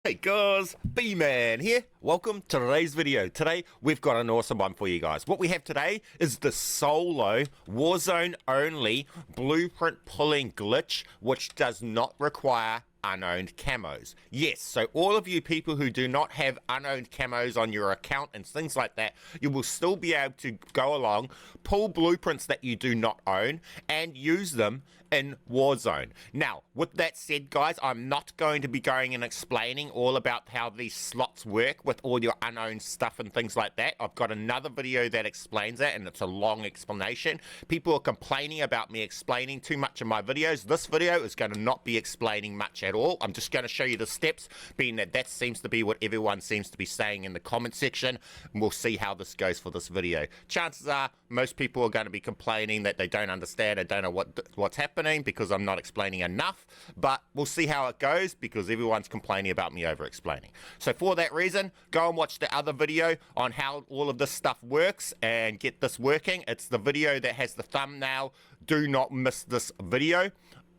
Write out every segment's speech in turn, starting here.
Hey guys, Bman here. Welcome to today's video. Today we've got an awesome one for you guys. What we have today is the solo Warzone only blueprint pulling glitch, which does not require unowned camos. Yes, so all of you people who do not have unowned camos on your account and things like that, you will still be able to go along, pull blueprints that you do not own and use them in Warzone. Now, with that said, guys, I'm not going to be going and explaining all about how these slots work with all your unowned stuff and things like that. I've got another video that explains that, and it's a long explanation. People are complaining about me explaining too much in my videos. This video is going to not be explaining much at all. I'm just going to show you the steps, being that that seems to be what everyone seems to be saying in the comment section, and we'll see how this goes for this video. Chances are most people are going to be complaining that they don't understand and don't know what's happening because I'm not explaining enough, but we'll see how it goes because everyone's complaining about me over explaining. So for that reason, go and watch the other video on how all of this stuff works and get this working. It's the video that has the thumbnail. Do not miss this video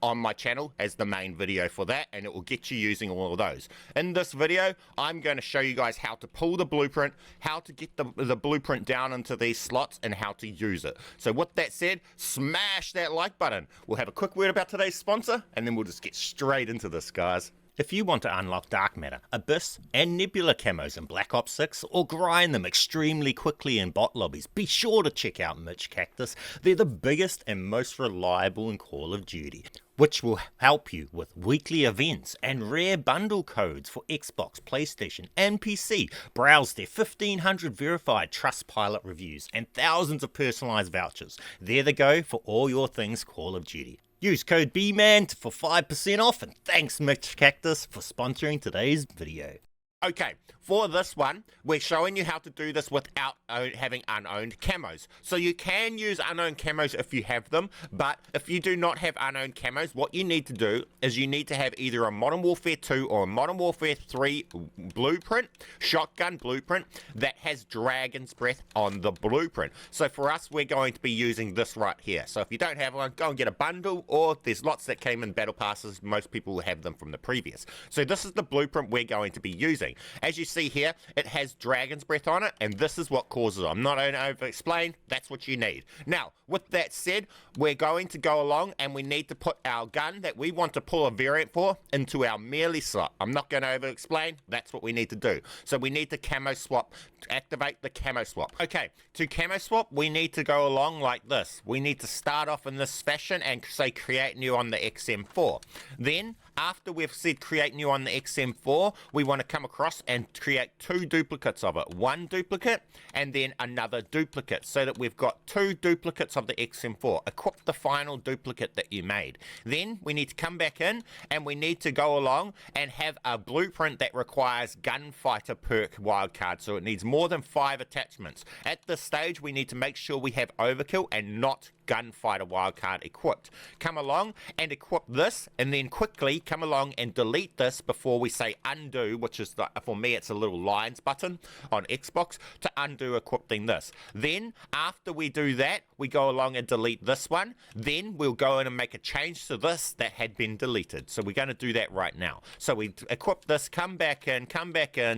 on my channel as the main video for that, and it will get you using all of those. In this video, I'm going to show you guys how to pull the blueprint, how to get the blueprint down into these slots, and how to use it. So with that said, smash that like button. We'll have a quick word about today's sponsor, and then we'll just get straight into this, guys. If you want to unlock Dark Matter, Abyss, and Nebula camos in Black Ops 6, or grind them extremely quickly in bot lobbies, be sure to check out MitchCactus. They're the biggest and most reliable in Call of Duty, which will help you with weekly events and rare bundle codes for Xbox, PlayStation, and PC. Browse their 1,500 verified Trustpilot reviews and thousands of personalized vouchers. They're the go for all your things Call of Duty. Use code BMAN for 5% off, and thanks MitchCactus for sponsoring today's video. Okay, for this one, we're showing you how to do this without having unowned camos. So you can use unowned camos if you have them, but if you do not have unowned camos, what you need to do is you need to have either a Modern Warfare 2 or a Modern Warfare 3 blueprint, shotgun blueprint, that has Dragon's Breath on the blueprint. So for us, we're going to be using this right here. So if you don't have one, go and get a bundle, or there's lots that came in battle passes. Most people will have them from the previous. So this is the blueprint we're going to be using. As you see here, it has Dragon's Breath on it, and this is what causes it. I'm not going to over-explain. That's what you need. Now, with that said, we're going to go along, and we need to put our gun that we want to pull a variant for into our melee slot. I'm not going to over-explain. That's what we need to do. So we need to camo swap, to activate the camo swap. Okay, to camo swap, we need to go along like this. We need to start off in this fashion and say create new on the XM4. Then, after we've said create new on the XM4, we want to come across and create two duplicates of it. One duplicate and then another duplicate, so that we've got two duplicates of the XM4. Equip the final duplicate that you made. Then we need to come back in and we need to go along and have a blueprint that requires Gunfighter perk wildcard, so it needs more than 5 attachments. At this stage, we need to make sure we have Overkill and not Gunfighter wildcard equipped. Come along and equip this, and then quickly come along and delete this before we say undo, which is for me it's a little lines button on Xbox to undo equipping this. Then after we do that, we go along and delete this one. Then we'll go in and make a change to this that had been deleted. So we're going to do that right now. So we equip this, come back in,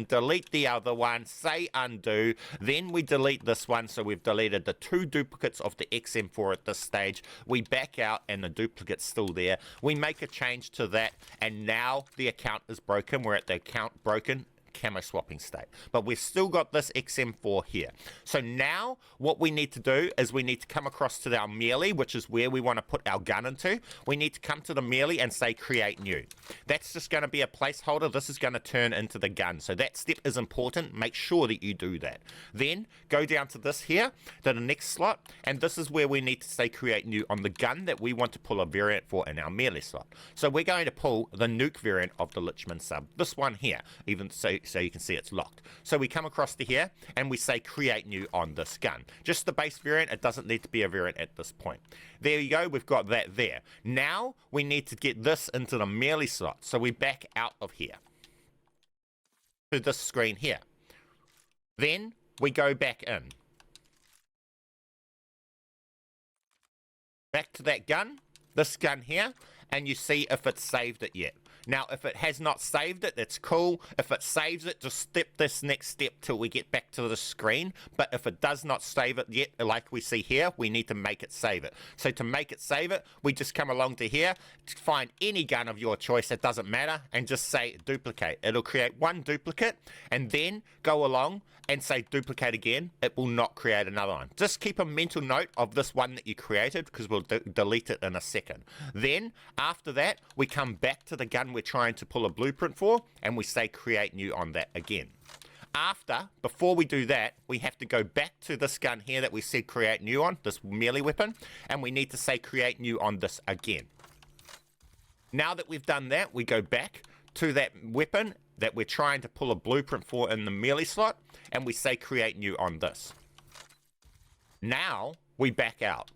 delete the other one, say undo, then we delete this one. So we've deleted the two duplicates of the XM4 at this stage. We back out and the duplicate's still there. We make a change to that, and now the account is broken. We're at the account broken camo swapping state, but we've still got this XM4 here. So now what we need to do is we need to come across to our melee, which is where we want to put our gun into. We need to come to the melee and say create new. That's just going to be a placeholder. This is going to turn into the gun, so that step is important. Make sure that you do that. Then go down to this here, to the next slot, and this is where we need to say create new on the gun that we want to pull a variant for in our melee slot. So we're going to pull the nuke variant of the Lichman sub, this one here, even so you can see it's locked. So we come across to here and we say create new on this gun. Just the base variant, it doesn't need to be a variant at this point. There you go, we've got that there. Now we need to get this into the melee slot. So we back out of here to this screen here. Then we go back in. Back to that gun, this gun here, and you see if it's saved it yet. Now, if it has not saved it, that's cool. If it saves it, just step this next step till we get back to the screen. But if it does not save it yet, like we see here, we need to make it save it. So to make it save it, we just come along to here, find any gun of your choice, it doesn't matter, and just say duplicate. It'll create one duplicate, and then go along and say duplicate again. It will not create another one. Just keep a mental note of this one that you created, because we'll delete it in a second. Then after that, we come back to the gun we're trying to pull a blueprint for, and we say create new on that again. Before we do that, we have to go back to this gun here that we said create new on, this melee weapon, and we need to say create new on this again. Now that we've done that, we go back to that weapon that we're trying to pull a blueprint for in the melee slot, and we say create new on this. Now we back out,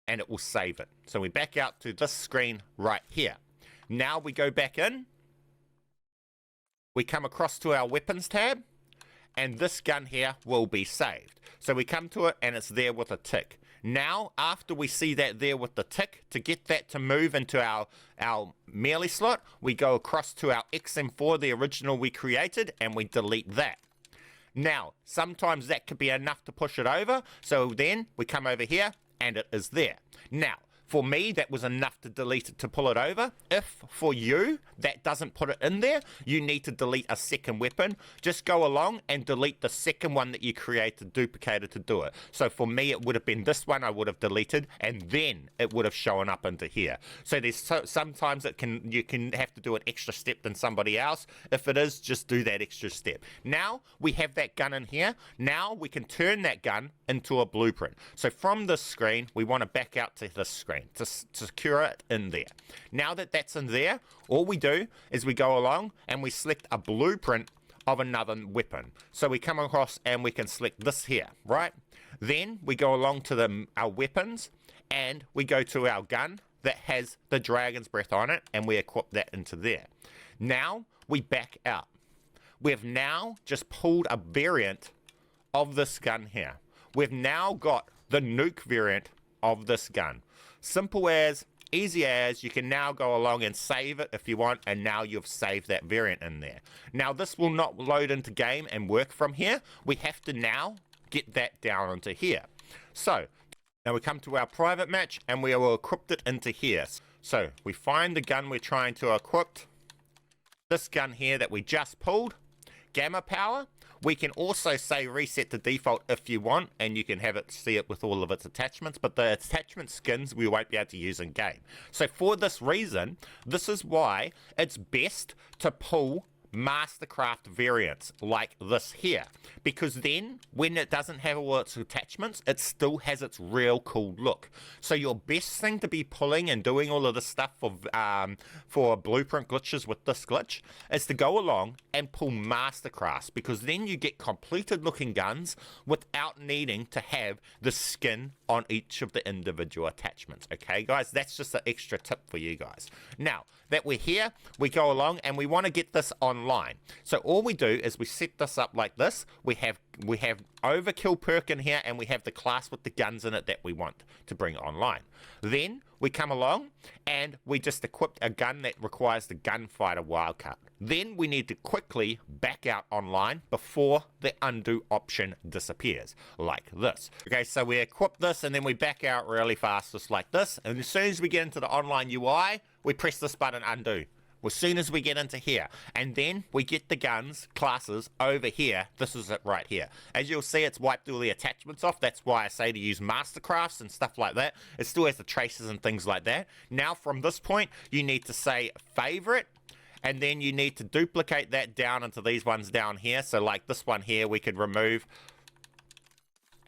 and it will save it. So we back out to this screen right here. Now we go back in, we come across to our weapons tab, and this gun here will be saved. So we come to it, and it's there with a tick. Now, after we see that there with the tick, to get that to move into our melee slot, we go across to our XM4, the original we created, and we delete that. Now, sometimes that could be enough to push it over, so then we come over here, and it is there. Now, for me, that was enough to delete it to pull it over. If, for you, that doesn't put it in there, you need to delete a second weapon. Just go along and delete the second one that you created, duplicated to do it. So for me, it would have been this one I would have deleted, and then it would have shown up into here. So there's sometimes you can have to do an extra step than somebody else. If it is, just do that extra step. Now, we have that gun in here. Now, we can turn that gun into a blueprint. So from this screen, we want to back out to this screen to secure it in there. Now that that's in there, all we do is we go along and we select a blueprint of another weapon. So we come across and we can select this here, right? Then we go along to our weapons, and we go to our gun that has the dragon's breath on it, and we equip that into there. Now we back out. We've now just pulled a variant of this gun here. We've now got the nuke variant of this gun. Simple as, easy as, you can now go along and save it if you want, and now you've saved that variant in there. Now this will not load into game and work from here. We have to now get that down into here. So now we come to our private match, and we will equip it into here. So we find the gun we're trying to equip, this gun here that we just pulled, gamma power. We can also say reset to default if you want, and you can have it see it with all of its attachments, but the attachment skins we won't be able to use in game. So for this reason, this is why it's best to pull Mastercraft variants like this here, because then when it doesn't have all its attachments, it still has its real cool look. So your best thing to be pulling and doing all of this stuff for blueprint glitches with this glitch is to go along and pull Mastercrafts, because then you get completed looking guns without needing to have the skin on each of the individual attachments. Okay guys, that's just an extra tip for you guys. Now that we're here, we go along and we want to get this online. So all we do is we set this up like this. We have overkill perk in here, and we have the class with the guns in it that we want to bring online. Then we come along and we just equip a gun that requires the gunfighter wildcard. Then we need to quickly back out online before the undo option disappears, like this. Okay, so we equip this and then we back out really fast, just like this. And as soon as we get into the online UI, we press this button, undo. As soon as we get into here, and then we get the guns classes over here. This is it right here. As you'll see, it's wiped all the attachments off. That's why I say to use Mastercrafts and stuff like that. It still has the traces and things like that. Now from this point, you need to say favorite, and then you need to duplicate that down into these ones down here. So like this one here, we could remove,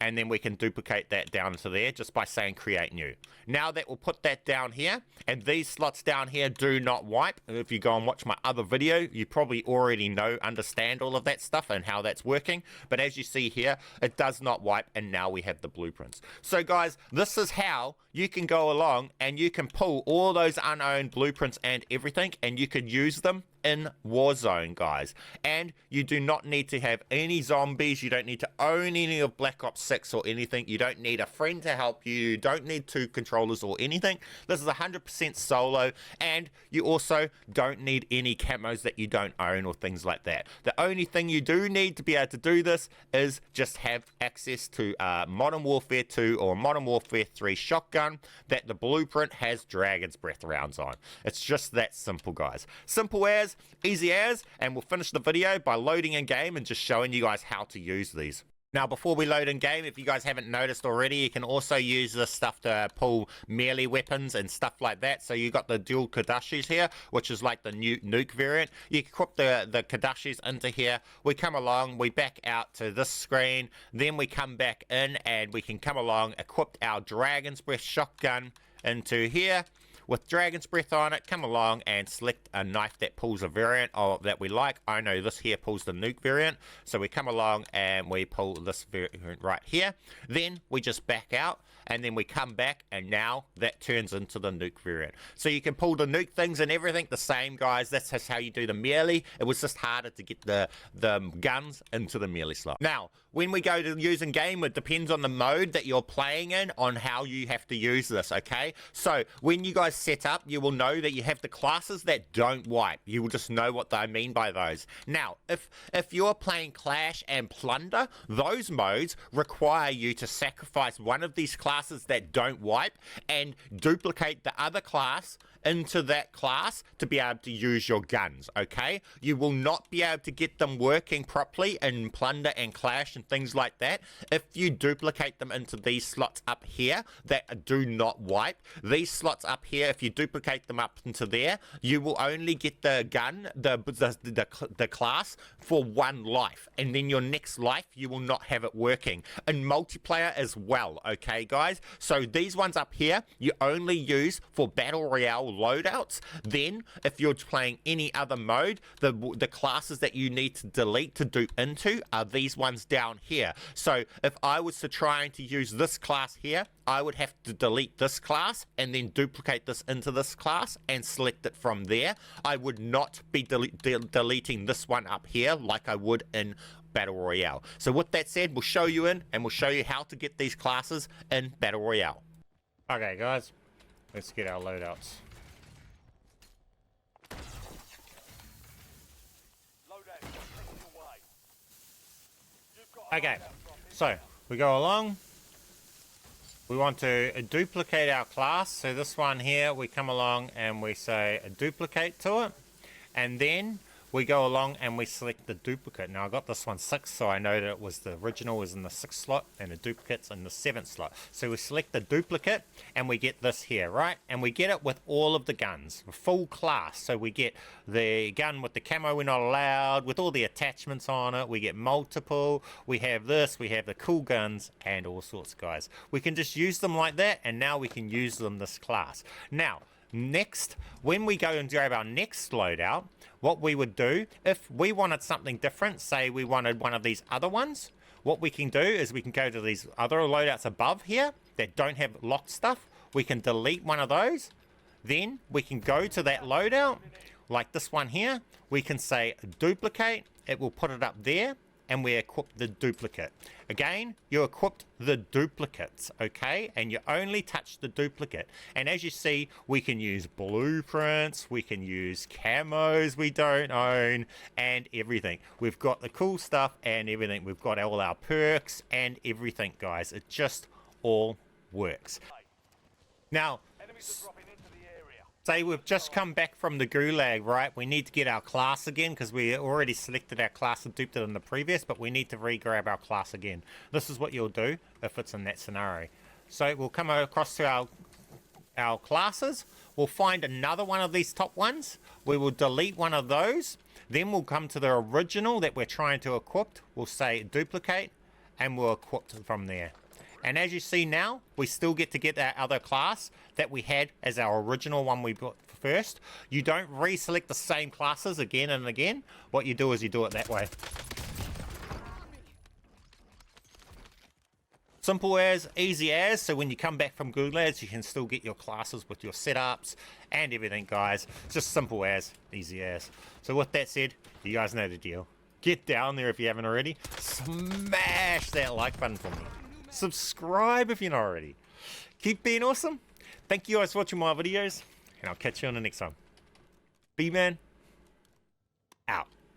and then we can duplicate that down to there just by saying create new. Now that will put that down here, and these slots down here do not wipe. If you go and watch my other video, you probably already understand all of that stuff and how that's working. But as you see here, it does not wipe, and now we have the blueprints. So guys, this is how you can go along and you can pull all those unowned blueprints and everything, and you can use them in Warzone, guys. And you do not need to have any zombies. You don't need to own any of Black Ops 6 or anything. You don't need a friend to help you. You don't need 2 controllers or anything. This is 100% solo, and you also don't need any camos that you don't own or things like that. The only thing you do need to be able to do this is just have access to Modern Warfare 2 or Modern Warfare 3 shotgun that the blueprint has Dragon's Breath rounds on. It's just that simple, guys. Simple as, easy as, and we'll finish the video by loading in game and just showing you guys how to use these. Now, before we load in game, if you guys haven't noticed already, you can also use this stuff to pull melee weapons and stuff like that. So you got the dual Kadashis here, which is like the new nuke variant. You equip the Kadashis into here. We come along, we back out to this screen. Then we come back in and we can come along, equip our Dragon's Breath shotgun into here. With Dragon's Breath on it, come along and select a knife that pulls a variant that we like. I know this here pulls the nuke variant, so we come along and we pull this variant right here. Then we just back out, and then we come back, and now that turns into the nuke variant. So you can pull the nuke things and everything the same, guys. That's just how you do the melee. It was just harder to get the guns into the melee slot. Now, when we go to using game, it depends on the mode that you're playing in on how you have to use this, okay? So when you guys set up, you will know that you have the classes that don't wipe. You will just know what I mean by those. Now, if you're playing Clash and Plunder, those modes require you to sacrifice one of these classes that don't wipe and duplicate the other class into that class to be able to use your guns, okay? You will not be able to get them working properly in Plunder and Clash and things like that if you duplicate them into these slots up here that do not wipe. These slots up here, if you duplicate them up into there, you will only get the gun, the class for 1 life, and then your next life you will not have it working. In multiplayer as well, okay guys? So these ones up here you only use for Battle Royale loadouts. Then if you're playing any other mode, the classes that you need to delete to dupe into are these ones down here. So if I was to try to use this class here, I would have to delete this class and then duplicate this into this class and select it from there. I would not be deleting this one up here like I would in Battle Royale. So with that said, we'll show you in and we'll show you how to get these classes in Battle Royale. Okay guys, let's get our loadouts. Okay, so we go along. We want to duplicate our class. So this one here, we come along and we say a duplicate to it. And then we go along and we select the duplicate. Now I got this one 6, so I know that it was the original was in the 6th slot and the duplicate's in the 7th slot. So we select the duplicate and we get this here, right? And we get it with all of the guns, full class. So we get the gun with the camo we're not allowed, with all the attachments on it. We get multiple. We have this, we have the cool guns and all sorts, guys. We can just use them like that, and now we can use them this class. Now, next, when we go and grab our next loadout, what we would do, if we wanted something different, say we wanted one of these other ones, what we can do is we can go to these other loadouts above here that don't have locked stuff. We can delete one of those. Then we can go to that loadout, like this one here. We can say duplicate. It will put it up there. And we equip the duplicate. Again, you equipped the duplicates, okay? And you only touch the duplicate. And as you see, we can use blueprints, we can use camos we don't own, and everything. We've got the cool stuff and everything. We've got all our perks and everything, guys. It just all works. Now, say we've just come back from the gulag, right? We need to get our class again because we already selected our class and duped it in the previous, but we need to re-grab our class again. This is what you'll do if it's in that scenario. So we'll come across to our classes. We'll find another one of these top ones. We will delete one of those. Then we'll come to the original that we're trying to equip. We'll say duplicate and we'll equip from there. And as you see now, we still get to get that other class that we had as our original one we bought first. You don't reselect the same classes again and again. What you do is you do it that way. Simple as, easy as, so when you come back from Good Lads, you can still get your classes with your setups and everything, guys. It's just simple as, easy as. So with that said, you guys know the deal. Get down there if you haven't already. Smash that like button for me. Subscribe if you're not already. Keep being awesome. Thank you guys for watching my videos, and I'll catch you on the next one. Bman.